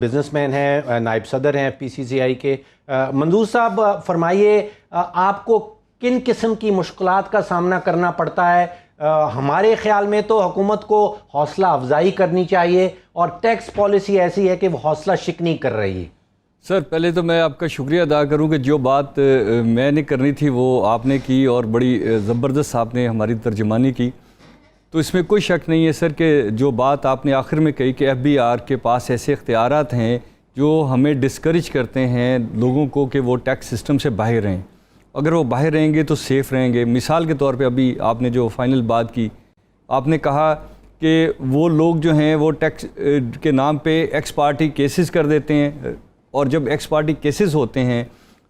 Businessman हैं, नायब सदर हैं पीसीसीआई के। मंजूर साहब, फरमाइए, आपको किन किस्म की मुश्किलात का सामना करना पड़ता है? हमारे ख्याल में तो हुकूमत को हौसला अफजाई करनी चाहिए और टैक्स पॉलिसी ऐसी है कि वो हौसला शिक नहीं कर रही है। सर, पहले तो मैं आपका शुक्रिया अदा करूं कि जो बात मैंने करनी थी वो आपने की और बड़ी ज़बरदस्त आपने हमारी तर्जुमानी की। तो इसमें कोई शक नहीं है सर कि जो बात आपने आखिर में कही कि एफबीआर के पास ऐसे इख्तियारात हैं जो हमें डिस्करेज करते हैं लोगों को कि वो टैक्स सिस्टम से बाहर रहें। अगर वो बाहर रहेंगे तो सेफ़ रहेंगे। मिसाल के तौर पे अभी आपने जो फाइनल बात की, आपने कहा कि वो लोग जो हैं वो टैक्स के नाम पे एक्स पार्टी केसेस कर देते हैं, और जब एक्स पार्टी केसेस होते हैं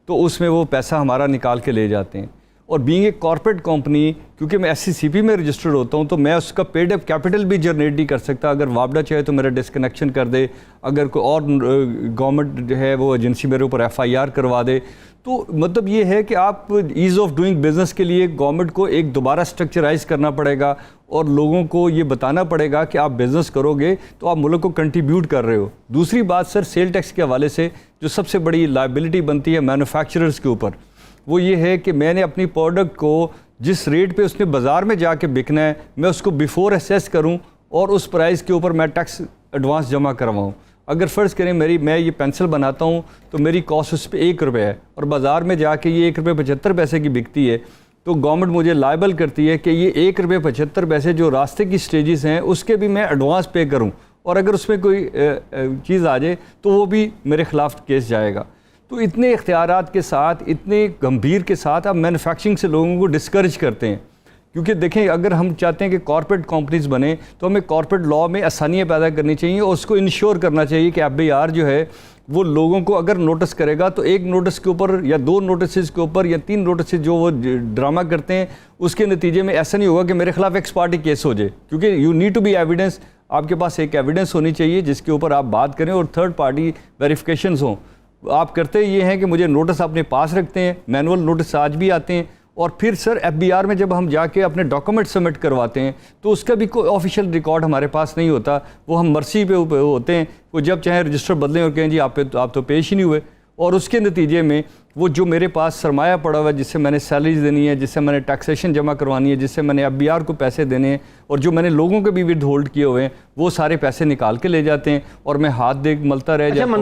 तो उसमें वो पैसा हमारा निकाल के ले जाते हैं। और बीइंग ए कॉर्पोरेट कंपनी, क्योंकि मैं SCCP में रजिस्टर्ड होता हूँ, तो मैं उसका पेड अप कैपिटल भी जनरेट नहीं कर सकता। अगर वापडा चाहे तो मेरा डिसकनेक्शन कर दे, अगर कोई और गवर्नमेंट जो है वो एजेंसी मेरे ऊपर FIR करवा दे, तो मतलब ये है कि आप ईज़ ऑफ डूइंग बिज़नेस के लिए गवर्नमेंट को एक दोबारा स्ट्रक्चराइज करना पड़ेगा और लोगों को ये बताना पड़ेगा कि आप बिज़नेस करोगे तो आप मुल्क को कंट्रीब्यूट कर रहे हो। दूसरी बात सर, सेल टैक्स के हवाले से जो सबसे बड़ी लायबिलिटी बनती है मैन्युफैक्चरर्स के ऊपर, वो ये है कि मैंने अपनी प्रोडक्ट को जिस रेट पे उसने बाज़ार में जाके बिकना है, मैं उसको बिफ़ोर असेस करूं और उस प्राइस के ऊपर मैं टैक्स एडवांस जमा करवाऊं। अगर फ़र्ज़ करें मैं ये पेंसिल बनाता हूं तो मेरी कॉस्ट उस पर 1 रुपये है और बाज़ार में जाके ये 1 रुपये 75 पैसे की बिकती है, तो गवर्नमेंट मुझे लायबल करती है कि ये 1 रुपये 75 पैसे जो रास्ते की स्टेजेस हैं उसके भी मैं एडवांस पे करूँ, और अगर उसमें कोई चीज़ आ जाए तो वो भी मेरे ख़िलाफ़ केस जाएगा। तो इतने इख्तियारात के साथ, इतने गंभीर के साथ आप मैन्युफैक्चरिंग से लोगों को डिस्करेज करते हैं। क्योंकि देखें, अगर हम चाहते हैं कि कॉर्पोरेट कंपनीज बने तो हमें कॉर्पोरेट लॉ में आसानियाँ पैदा करनी चाहिए और उसको इंश्योर करना चाहिए कि FBR जो है वो लोगों को अगर नोटिस करेगा तो एक नोटिस के ऊपर या 2 नोटिस के ऊपर या 3 नोटिस जो वो ड्रामा करते हैं उसके नतीजे में ऐसा नहीं होगा कि मेरे खिलाफ एक्स पार्टी केस हो जाए। क्योंकि you need to be evidence, आपके पास एक एविडेंस होनी चाहिए जिसके ऊपर आप बात करें और थर्ड पार्टी वेरिफिकेशन हों। आप करते ये हैं कि मुझे नोटिस अपने पास रखते हैं, मैनुअल नोटिस आज भी आते हैं, और फिर सर FBR में जब हम जाके अपने डॉक्यूमेंट सबमिट करवाते हैं तो उसका भी कोई ऑफिशियल रिकॉर्ड हमारे पास नहीं होता। वो हम मर्सी पे होते हैं, वो जब चाहे रजिस्टर बदलें और कहें जी आप तो पेश ही नहीं हुए, और उसके नतीजे में वो जो मेरे पास सरमाया पड़ा हुआ है, जिससे मैंने सैलरीज देनी है, जिससे मैंने टैक्सेशन जमा करवानी है, जिससे मैंने FBR को पैसे देने हैं, और जो मैंने लोगों के भी विद होल्ड किए हुए हैं, वो सारे पैसे निकाल के ले जाते हैं और मैं हाथ देख मलता रह जाता हूं।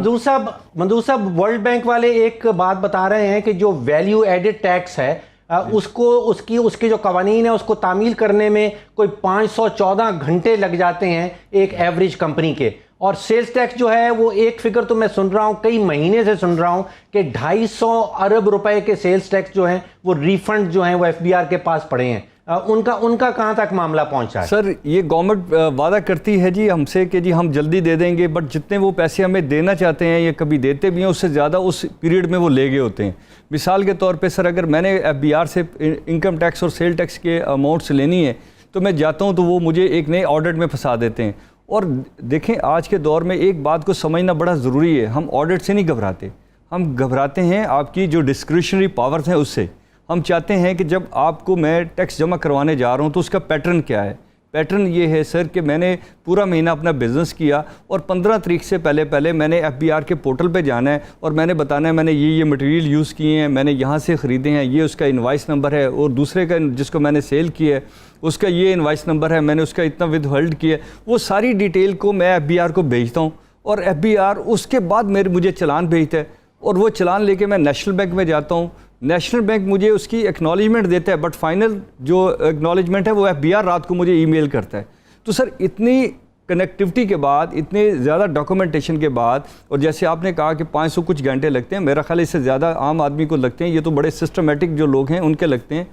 मंजूर साहब, वर्ल्ड बैंक वाले एक बात बता रहे हैं कि जो वैल्यू एडेड टैक्स है उसके जो कवानीन है उसको तामील करने में कोई 514 घंटे लग जाते हैं एक एवरेज कंपनी के, और सेल्स टैक्स जो है वो एक फिगर तो मैं सुन रहा हूं, कई महीने से सुन रहा हूं कि 250 अरब रुपए के सेल्स टैक्स जो हैं वो रिफंड जो हैं वो FBR के पास पड़े हैं। उनका कहां तक मामला पहुंचा है? सर, ये गवर्नमेंट वादा करती है जी हमसे कि जी हम जल्दी दे देंगे, बट जितने वो पैसे हमें देना चाहते हैं या कभी देते भी हैं उससे ज़्यादा उस पीरियड में वो ले गए होते हैं। मिसाल के तौर पे सर, अगर मैंने FBR से इनकम टैक्स और सेल टैक्स के अमाउंट्स लेनी है तो मैं जाता हूँ तो वो मुझे एक नए ऑडिट में फंसा देते हैं। और देखें, आज के दौर में एक बात को समझना बड़ा ज़रूरी है, हम ऑडिट से नहीं घबराते, हम घबराते हैं आपकी जो डिस्क्रिशनरी पावर्स हैं उससे। हम चाहते हैं कि जब आपको मैं टैक्स जमा करवाने जा रहा हूं तो उसका पैटर्न क्या है। पैटर्न ये है सर कि मैंने पूरा महीना अपना बिज़नेस किया और 15 तारीख से पहले मैंने FBR के पोर्टल पे जाना है और मैंने बताना है मैंने ये मटेरियल यूज़ किए हैं, मैंने यहाँ से ख़रीदे हैं, ये उसका इनवाइस नंबर है, और दूसरे का जिसको मैंने सेल किया है उसका ये इनवाइस नंबर है, मैंने उसका इतना विद होल्ड किया है। वो सारी डिटेल को मैं FBR को भेजता हूँ और FBR उसके बाद मुझे चालान भेजता है, और वो चालान लेके मैं नेशनल बैंक में जाता हूँ। नेशनल बैंक मुझे उसकी एक्नॉलेजमेंट देता है, बट फाइनल जो एक्नॉलेजमेंट है वो FBR रात को मुझे ईमेल करता है। तो सर, इतनी कनेक्टिविटी के बाद, इतने ज़्यादा डॉक्यूमेंटेशन के बाद, और जैसे आपने कहा कि 500 कुछ घंटे लगते हैं, मेरा ख्याल इससे ज़्यादा आम आदमी को लगते हैं, ये तो बड़े सिस्टमेटिक जो लोग हैं उनके लगते हैं।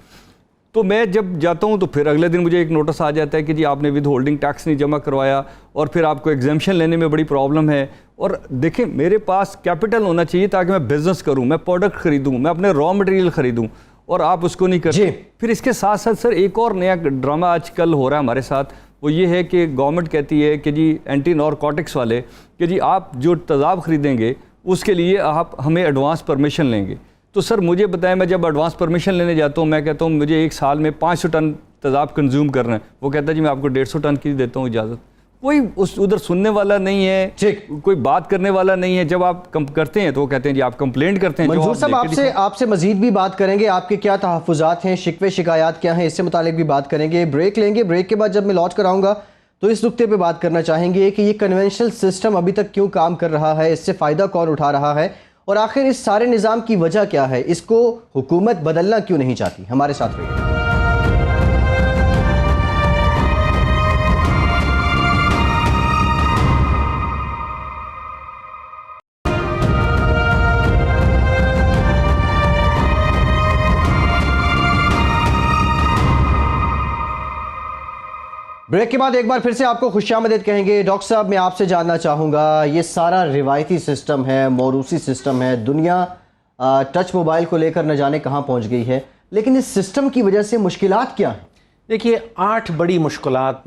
तो मैं जब जाता हूँ तो फिर अगले दिन मुझे एक नोटिस आ जाता है कि जी आपने विद होल्डिंग टैक्स नहीं जमा करवाया और फिर आपको एग्जेम्पशन लेने में बड़ी प्रॉब्लम है। और देखें, मेरे पास कैपिटल होना चाहिए ताकि मैं बिज़नेस करूँ, मैं प्रोडक्ट ख़रीदूँ, मैं अपने रॉ मटेरियल ख़रीदूँ, और आप उसको नहीं करते। फिर इसके साथ साथ सर एक और नया ड्रामा आजकल हो रहा है हमारे साथ, वो ये है कि गवर्नमेंट कहती है कि जी एंटी नारकोटिक्स वाले कि जी आप जो तेज़ाब ख़रीदेंगे उसके लिए आप हमें एडवांस परमिशन लेंगे। तो सर मुझे बताएं, मैं जब एडवांस परमिशन लेने जाता हूँ, मैं कहता हूँ मुझे एक साल में 500 टन तेज़ाब कंज्यूम करना है, वो कहता है जी मैं आपको 150 टन की देता हूँ इजाज़त। कोई उस उधर सुनने वाला नहीं है, ठीक, कोई बात करने वाला नहीं है। जब आप करते हैं तो वो कहते हैं जी आप कंप्लेंट करते हैं। मंजूर साहब आपसे मजीद भी बात करेंगे, आपके क्या तहफ़्फ़ुज़ात हैं, शिकवे शिकायत क्या हैं, इससे मुतालिक भी बात करेंगे। ब्रेक लेंगे, ब्रेक के बाद जब मैं लौट कर आऊँगा तो इस नुक्ते पे बात करना चाहेंगे कि ये कन्वेंशनल सिस्टम अभी तक क्यों काम कर रहा है, इससे फ़ायदा कौन उठा रहा है और आखिर इस सारे निज़ाम की वजह क्या है, इसको हुकूमत बदलना क्यों नहीं चाहती। हमारे साथ रहिए। ब्रेक के बाद एक बार फिर से आपको खुशामदीद कहेंगे। डॉक्टर साहब, मैं आपसे जानना चाहूँगा, ये सारा रिवायती सिस्टम है, मौरूसी सिस्टम है, दुनिया टच मोबाइल को लेकर न जाने कहाँ पहुँच गई है, लेकिन इस सिस्टम की वजह से मुश्किलात क्या हैं? देखिए 8 बड़ी मुश्किलात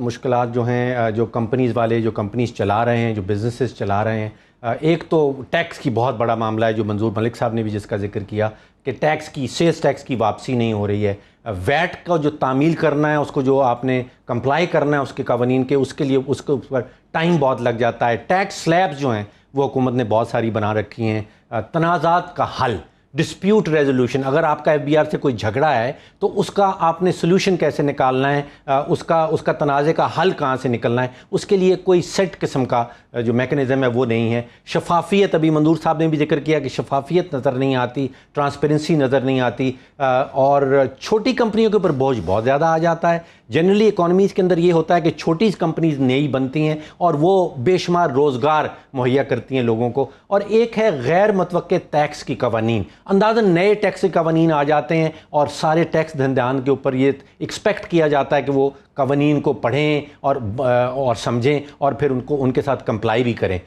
जो हैं, जो कंपनीज़ वाले जो कंपनीज़ चला रहे हैं, जो बिजनेसेस चला रहे हैं। एक तो टैक्स की बहुत बड़ा मामला है, जो मंजूर मलिक साहब ने भी जिसका जिक्र किया कि सेल्स टैक्स की वापसी नहीं हो रही है। वैट का जो तामील करना है, उसको जो आपने कंप्लाई करना है उसके कवानीन के, उसके लिए उसके ऊपर टाइम बहुत लग जाता है। टैक्स स्लैब्स जो हैं वो हुकूमत ने बहुत सारी बना रखी हैं। तनाज़ात का हल, डिस्प्यूट रेजोल्यूशन, अगर आपका FBR से कोई झगड़ा है तो उसका आपने सोल्यूशन कैसे निकालना है, उसका तनाज़े का हल कहाँ से निकलना है, उसके लिए कोई सेट किस्म का जो मैकेनिज़्म है वो नहीं है। शफाफियत, अभी मंजूर साहब ने भी जिक्र किया कि शफाफियत नज़र नहीं आती, ट्रांसपेरेंसी नज़र नहीं आती, और छोटी कंपनियों के ऊपर बोझ बहुत ज़्यादा आ जाता है। जनरली इकॉनमीज़ के अंदर ये होता है कि छोटी कंपनीज नई बनती हैं और वो बेशुमार रोज़गार मुहैया करती हैं लोगों को। और एक है गैर मुतवक्के टैक्स की कवानीन, अंदाज़न नए टैक्स के कवानीन आ जाते हैं और सारे टैक्स धंधान के ऊपर ये एक्सपेक्ट किया जाता है कि वो कवानीन को पढ़ें और समझें और फिर उनके साथ कंप्लाई भी करें।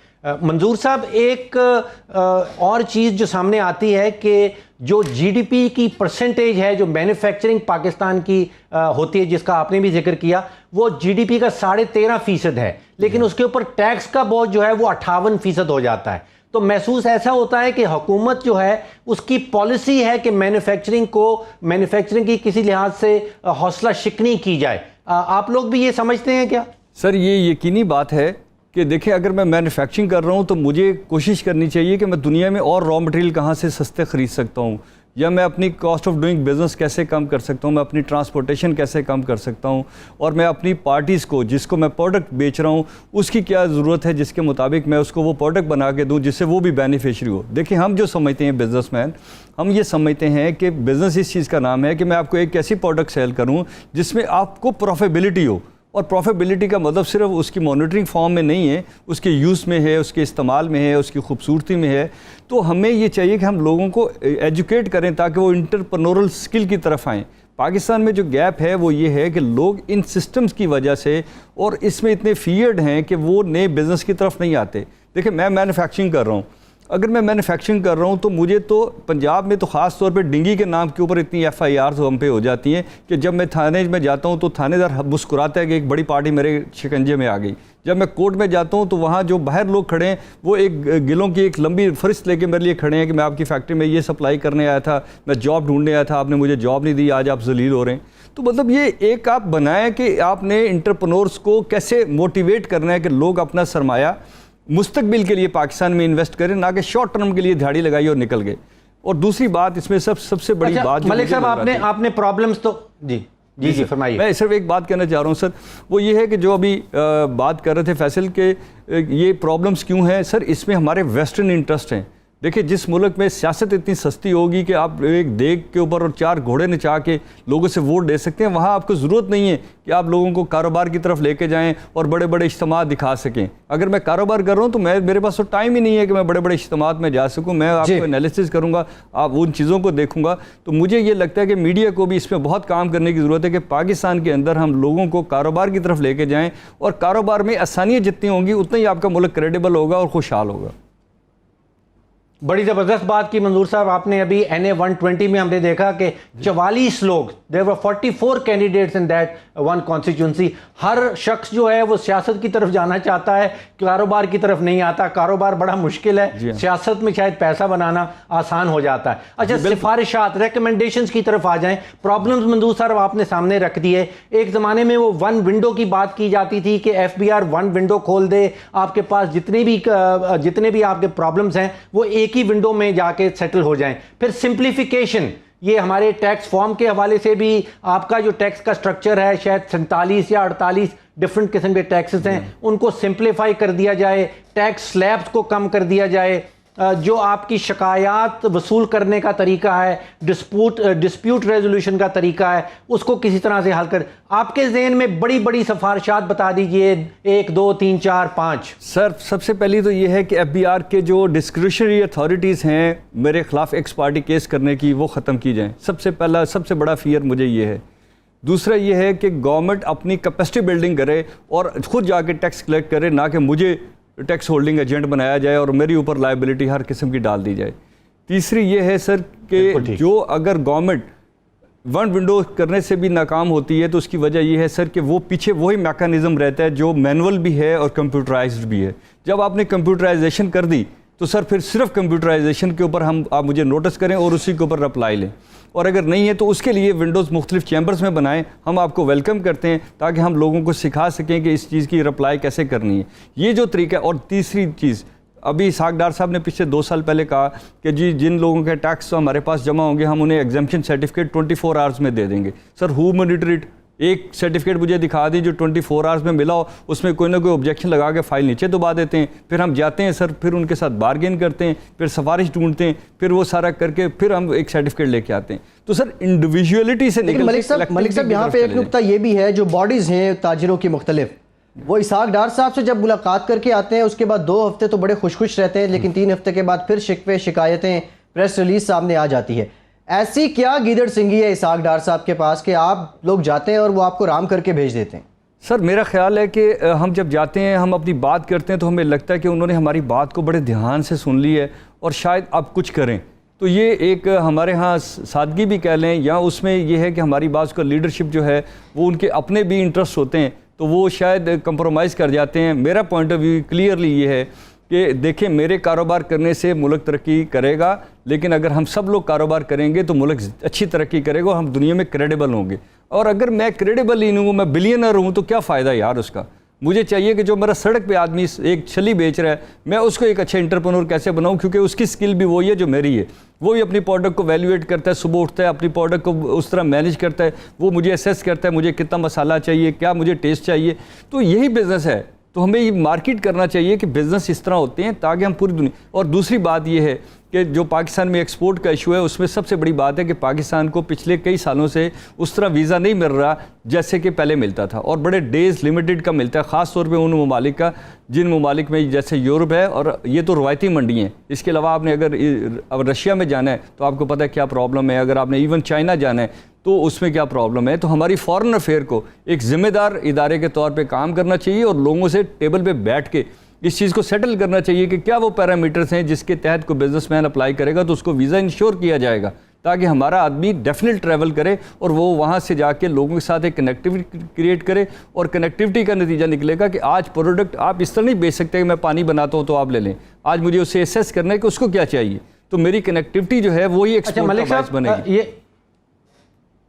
मंजूर साहब, एक और चीज़ जो सामने आती है कि जो GDP की परसेंटेज है, जो मैन्युफैक्चरिंग पाकिस्तान की होती है, जिसका आपने भी जिक्र किया, वो GDP का 13.5% है, लेकिन उसके ऊपर टैक्स का बोझ जो है वो 58% हो जाता है। तो महसूस ऐसा होता है कि हुकूमत जो है उसकी पॉलिसी है कि मैन्युफैक्चरिंग की किसी लिहाज से हौसला शिकनी की जाए। आप लोग भी ये समझते हैं क्या? सर, ये यकीनी बात है कि देखिए, अगर मैं मैन्युफैक्चरिंग कर रहा हूँ तो मुझे कोशिश करनी चाहिए कि मैं दुनिया में और रॉ मटेरियल कहाँ से सस्ते ख़रीद सकता हूँ, या मैं अपनी कॉस्ट ऑफ डूइंग बिज़नेस कैसे कम कर सकता हूँ, मैं अपनी ट्रांसपोर्टेशन कैसे कम कर सकता हूँ, और मैं अपनी पार्टीज़ को, जिसको मैं प्रोडक्ट बेच रहा हूँ, उसकी क्या ज़रूरत है जिसके मुताबिक मैं उसको वो प्रोडक्ट बना के दूँ जिससे वो भी बेनिफिशरी हो। देखिए, हम जो समझते हैं बिजनेसमैन, हम ये समझते हैं कि बिज़नेस इस चीज़ का नाम है कि मैं आपको एक ऐसी प्रोडक्ट सेल करूँ जिसमें आपको प्रॉफिटेबिलिटी हो। और प्रॉफिटेबिलिटी का मतलब सिर्फ उसकी मॉनिटरिंग फॉर्म में नहीं है, उसके यूज़ में है, उसके इस्तेमाल में है, उसकी खूबसूरती में है। तो हमें ये चाहिए कि हम लोगों को एजुकेट करें ताकि वो इंटरप्रेन्योरल स्किल की तरफ आएँ। पाकिस्तान में जो गैप है वो ये है कि लोग इन सिस्टम्स की वजह से और इसमें इतने फियर्ड हैं कि वो नए बिज़नेस की तरफ नहीं आते। देखिए, मैं मैन्युफैक्चरिंग कर रहा हूँ, अगर मैं मैन्युफैक्चरिंग कर रहा हूँ तो मुझे तो पंजाब में तो ख़ास तौर पे डिंगी के नाम के ऊपर इतनी FIRs हम पे हो जाती हैं कि जब मैं थाने में जाता हूँ तो थानेदार मुस्कुराता है कि एक बड़ी पार्टी मेरे शिकंजे में आ गई। जब मैं कोर्ट में जाता हूँ तो वहाँ जो बाहर लोग खड़े हैं वो एक गिलों की एक लंबी फरिस्त लेके मेरे लिए खड़े हैं कि मैं आपकी फैक्ट्री में ये सप्लाई करने आया था, मैं जॉब ढूंढने आया था, आपने मुझे जॉब नहीं दी, आज आप जलील हो रहे हैं। तो मतलब ये एक आप बनाएं कि आपने इंटरप्रेन्योर्स को कैसे मोटिवेट करना है कि लोग अपना सरमाया मुस्तकबिल के लिए पाकिस्तान में इन्वेस्ट करें, ना कि शॉर्ट टर्म के लिए दिहाड़ी लगाई और निकल गए। और दूसरी बात इसमें सबसे बड़ी बात, मलिक साहब, आपने प्रॉब्लम्स तो जी फरमाइए। मैं सिर्फ एक बात कहना चाह रहा हूँ सर, वो ये है कि जो अभी बात कर रहे थे फैसल के, ये प्रॉब्लम्स क्यों हैं सर, इसमें हमारे वेस्टर्न इंटरेस्ट हैं। देखिए, जिस मुल्क में सियासत इतनी सस्ती होगी कि आप एक देग के ऊपर और 4 घोड़े नचा के लोगों से वोट दे सकते हैं, वहाँ आपको ज़रूरत नहीं है कि आप लोगों को कारोबार की तरफ लेके जाएं और बड़े बड़े इज्तिमा दिखा सकें। अगर मैं कारोबार कर रहा हूँ तो मेरे पास तो टाइम ही नहीं है कि मैं बड़े बड़े इज्तिमा में जा सकूँ। मैं आपको एनालिसिस करूँगा, आप उन चीज़ों को देखूँगा। तो मुझे ये लगता है कि मीडिया को भी इसमें बहुत काम करने की ज़रूरत है कि पाकिस्तान के अंदर हम लोगों को कारोबार की तरफ लेके जाएँ, और कारोबार में आसानियाँ जितनी होंगी उतना ही आपका मुल्क क्रेडिबल होगा और खुशहाल होगा। बड़ी ज़बरदस्त बात की मंजूर साहब आपने। अभी NA 120 में हमने देखा कि 44 लोग there were 44 candidates in that one constituency. हर शख्स जो है वो सियासत की तरफ जाना चाहता है, कारोबार की तरफ नहीं आता। कारोबार बड़ा मुश्किल है, सियासत में शायद पैसा बनाना आसान हो जाता है। अच्छा, सिफारिशात, रिकमेंडेशंस की तरफ आ जाएं। प्रॉब्लम्स मंदूर साहब आपने सामने रख दिए। एक ज़माने में वो वन विंडो की बात की जाती थी कि FBR वन विंडो खोल दे, आपके पास जितने भी आपके प्रॉब्लम्स हैं वो एक ही विंडो में जाके सेटल हो जाएं। फिर सिंप्लीफिकेशन, ये हमारे टैक्स फॉर्म के हवाले से भी आपका जो टैक्स का स्ट्रक्चर है, शायद 47 या 48 डिफरेंट किस्म के टैक्सेस हैं, उनको सिंप्लीफाई कर दिया जाए, टैक्स स्लैब्स को कम कर दिया जाए। जो आपकी शिकायत वसूल करने का तरीका है, डिस्प्यूट रेजोल्यूशन का तरीका है, उसको किसी तरह से हल कर। आपके ज़हन में बड़ी बड़ी सिफारिशात बता दीजिए, 1 2 3 4 5। सर, सबसे पहली तो ये है कि FBR के जो डिस्क्रिशनरी अथॉरिटीज़ हैं मेरे खिलाफ एक्स पार्टी केस करने की, वो ख़त्म की जाएँ। सबसे पहला, सबसे बड़ा फियर मुझे ये है। दूसरा ये है कि गवर्नमेंट अपनी कैपेसिटी बिल्डिंग करे और खुद जाके टैक्स कलेक्ट करे, ना कि मुझे टैक्स होल्डिंग एजेंट बनाया जाए और मेरे ऊपर लायबिलिटी हर किस्म की डाल दी जाए। तीसरी ये है सर कि जो अगर गवर्नमेंट वन विंडो करने से भी नाकाम होती है तो उसकी वजह यह है सर कि वो पीछे वही मैकेनिज़्म रहता है जो मैनुअल भी है और कंप्यूटराइज्ड भी है। जब आपने कंप्यूटराइजेशन कर दी तो सर फिर सिर्फ कंप्यूटराइजेशन के ऊपर आप मुझे नोटिस करें और उसी के ऊपर अप्लाई लें, और अगर नहीं है तो उसके लिए विंडोज़ मुख्तलिफ चैम्बर्स में बनाएं। हम आपको वेलकम करते हैं ताकि हम लोगों को सिखा सकें कि इस चीज़ की रिप्लाई कैसे करनी है, ये जो तरीका है। और तीसरी चीज़, अभी इसहाक डार साहब ने पिछले 2 साल पहले कहा कि जी जिन लोगों के टैक्स हमारे पास जमा होंगे हम उन्हें एग्जाम्पशन सर्टिफिकेट 24 आवर्स में दे देंगे। Sir, who monitor it? एक सर्टिफिकेट मुझे दिखा दी जो 24 आवर्स में मिला हो, उसमें कोई ना कोई ऑब्जेक्शन लगा के फाइल नीचे दबा देते हैं। फिर हम जाते हैं सर, फिर उनके साथ बार्गेन करते हैं, फिर सिफारिश ढूंढते हैं, फिर वो सारा करके फिर हम एक सर्टिफिकेट लेके आते हैं। तो सर इंडिविजुअलिटी से निकल। मलिक साहब यहाँ पे एक नुकता ये भी है, जो बॉडीज़ हैं ताजिरों की मुख्तलिफ, वो इसहाक डार साहब से जब मुलाकात करके आते हैं उसके बाद 2 हफ्ते तो बड़े खुश रहते हैं, लेकिन 3 हफ्ते के बाद फिर शिकवे शिकायतें प्रेस रिलीज सामने आ जाती है। ऐसी क्या गीदड़ सिंगी है इसहाक डार साहब के पास कि आप लोग जाते हैं और वो आपको राम करके भेज देते हैं? सर, मेरा ख्याल है कि हम जब जाते हैं, हम अपनी बात करते हैं तो हमें लगता है कि उन्होंने हमारी बात को बड़े ध्यान से सुन ली है और शायद अब कुछ करें। तो ये एक हमारे यहाँ सादगी भी कह लें, या उसमें ये है कि हमारी बात का लीडरशिप जो है वो उनके अपने भी इंटरेस्ट होते हैं तो वो शायद कंप्रोमाइज़ कर जाते हैं। मेरा पॉइंट ऑफ व्यू क्लियरली ये है कि देखिए, मेरे कारोबार करने से मुल्क तरक्की करेगा, लेकिन अगर हम सब लोग कारोबार करेंगे तो मुल्क अच्छी तरक्की करेगा और हम दुनिया में क्रेडिबल होंगे। और अगर मैं क्रेडिबल ही नहीं हूँ, मैं बिलियनर हूँ, तो क्या फ़ायदा यार उसका। मुझे चाहिए कि जो मेरा सड़क पे आदमी एक छली बेच रहा है, मैं उसको एक अच्छा एंटरप्रेन्योर कैसे बनाऊँ, क्योंकि उसकी स्किल भी वही है जो मेरी है। वो भी अपनी प्रोडक्ट को वैल्यूएट करता है, सुबह उठता है अपनी प्रोडक्ट को उस तरह मैनेज करता है, वो मुझे असेस करता है मुझे कितना मसाला चाहिए, क्या मुझे टेस्ट चाहिए। तो यही बिज़नेस है। तो हमें ये मार्केट करना चाहिए कि बिज़नेस इस तरह होते हैं ताकि हम पूरी दुनिया। और दूसरी बात ये है कि जो पाकिस्तान में एक्सपोर्ट का इशू है, उसमें सबसे बड़ी बात है कि पाकिस्तान को पिछले कई सालों से उस तरह वीज़ा नहीं मिल रहा जैसे कि पहले मिलता था, और बड़े डेज़ लिमिटेड का मिलता है, ख़ास तौर पे उन ममालिक का जिन ममालिक में जैसे यूरोप है, और ये तो रवायती मंडी हैं। इसके अलावा आपने अगर रशिया में जाना है तो आपको पता है क्या प्रॉब्लम है, अगर आपने इवन चाइना जाना है तो उसमें क्या प्रॉब्लम है। तो हमारी फॉरेन अफेयर को एक ज़िम्मेदार इदारे के तौर पे काम करना चाहिए और लोगों से टेबल पे बैठ के इस चीज़ को सेटल करना चाहिए कि क्या वो पैरामीटर्स हैं जिसके तहत कोई बिजनेसमैन अप्लाई करेगा तो उसको वीज़ा इंश्योर किया जाएगा, ताकि हमारा आदमी डेफिनेट ट्रैवल करे और वो वहाँ से जाके लोगों के साथ एक कनेक्टिविटी क्रिएट करे। और कनेक्टिविटी का नतीजा निकलेगा कि आज प्रोडक्ट आप इस तरह नहीं बेच सकते कि मैं पानी बनाता हूँ तो आप ले लें। आज मुझे उससे एसेस करना है कि उसको क्या चाहिए, तो मेरी कनेक्टिविटी जो है वही एक्सपोर्ट का बायस बनेगी।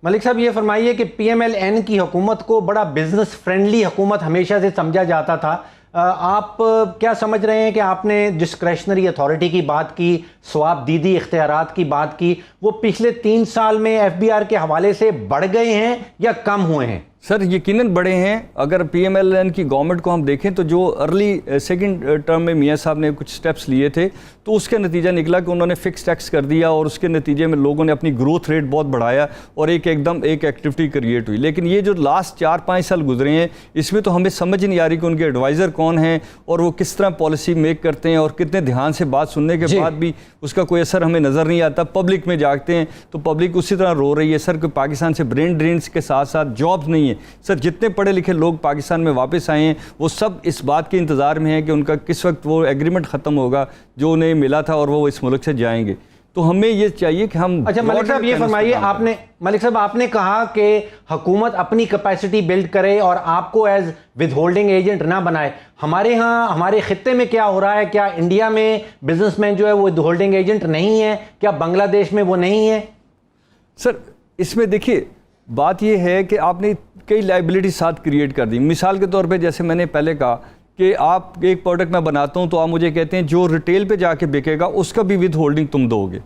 मलिक साहब, ये फरमाइए कि PMLN की हुकूमत को बड़ा बिजनेस फ्रेंडली हुकूमत हमेशा से समझा जाता था। आप क्या समझ रहे हैं कि आपने डिस्क्रेशनरी अथॉरिटी की बात की, स्वाबदीदी इख्तियारात की बात की, वो पिछले 3 साल में FBR के हवाले से बढ़ गए हैं या कम हुए हैं? सर, यकीनन बड़े हैं। अगर PMLN की गवर्नमेंट को हम देखें तो जो अर्ली सेकंड टर्म में मियां साहब ने कुछ स्टेप्स लिए थे तो उसका नतीजा निकला कि उन्होंने फिक्स टैक्स कर दिया और उसके नतीजे में लोगों ने अपनी ग्रोथ रेट बहुत बढ़ाया और एक एक्टिविटी क्रिएट हुई। लेकिन ये जो लास्ट 4-5 साल गुजरे हैं, इसमें तो हमें समझ नहीं आ रही कि उनके एडवाइज़र कौन हैं और वो किस तरह पॉलिसी मेक करते हैं और कितने ध्यान से बात सुनने के बाद भी उसका कोई असर हमें नज़र नहीं आता। पब्लिक में जागते हैं तो पब्लिक उसी तरह रो रही है सर कि पाकिस्तान से ब्रेन ड्रेन्स के साथ साथ जॉब्स नहीं है। सर, जितने पढ़े लिखे लोग पाकिस्तान में वापस आए हैं वो सब इस बात के इंतज़ार में हैं कि उनका किस वक्त वो एग्रीमेंट ख़त्म होगा जो उन्हें मिला था और वो इस मुल्क से जाएंगे। तो हमें ये चाहिए कि हम अच्छा मलिक साहब ये फरमाइए, आपने मलिक साहब आपने कहा कि हुकूमत अपनी कैपेसिटी बिल्ड करे और आपको एज विद होल्डिंग एजेंट ना बनाए। हमारे यहाँ हमारे खित्ते में क्या हो रहा है? क्या इंडिया में बिजनेसमैन जो है वो विद होल्डिंग एजेंट नहीं है? क्या बांग्लादेश में वो नहीं है? सर इसमें देखिए बात ये है कि आपने कई लाइबिलिटी साथ क्रिएट कर दी। मिसाल के तौर पे जैसे मैंने पहले कहा कि आप एक प्रोडक्ट मैं बनाता हूं तो आप मुझे कहते हैं जो रिटेल पे जाके बिकेगा उसका भी विद होल्डिंग तुम दोगे।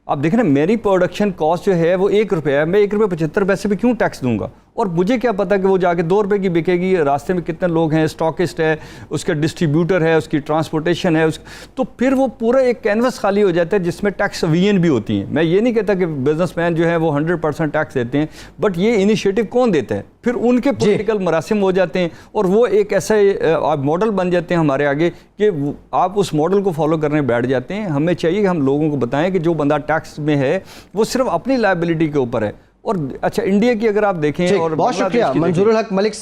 आप देखें ना, मेरी प्रोडक्शन कॉस्ट जो है वो 1 रुपया है, मैं 1 रुपये 75 पैसे पे क्यों टैक्स दूंगा? और मुझे क्या पता कि वो जाके 2 रुपये की बिकेगी, रास्ते में कितने लोग हैं, स्टॉकिस्ट है, उसका डिस्ट्रीब्यूटर है, उसकी ट्रांसपोर्टेशन है, तो फिर वो पूरा एक कैनवस खाली हो जाता है जिसमें टैक्स वीएन भी होती हैं। मैं ये नहीं कहता कि बिजनेसमैन जो है वो 100% टैक्स देते हैं, बट ये इनिशिएटिव कौन देता है? फिर उनके पॉलिटिकल मरासिम हो जाते हैं और वो एक ऐसा मॉडल बन जाते हैं हमारे आगे कि आप उस मॉडल को फॉलो करने बैठ जाते हैं। हमें चाहिए कि हम लोगों को बताएं कि जो बंदा टैक्स में है वो सिर्फ अपनी लायबिलिटी के ऊपर है। और अच्छा इंडिया की अगर आप देखें और बहुत शुक्रिया मंजूरुल हक मलिक।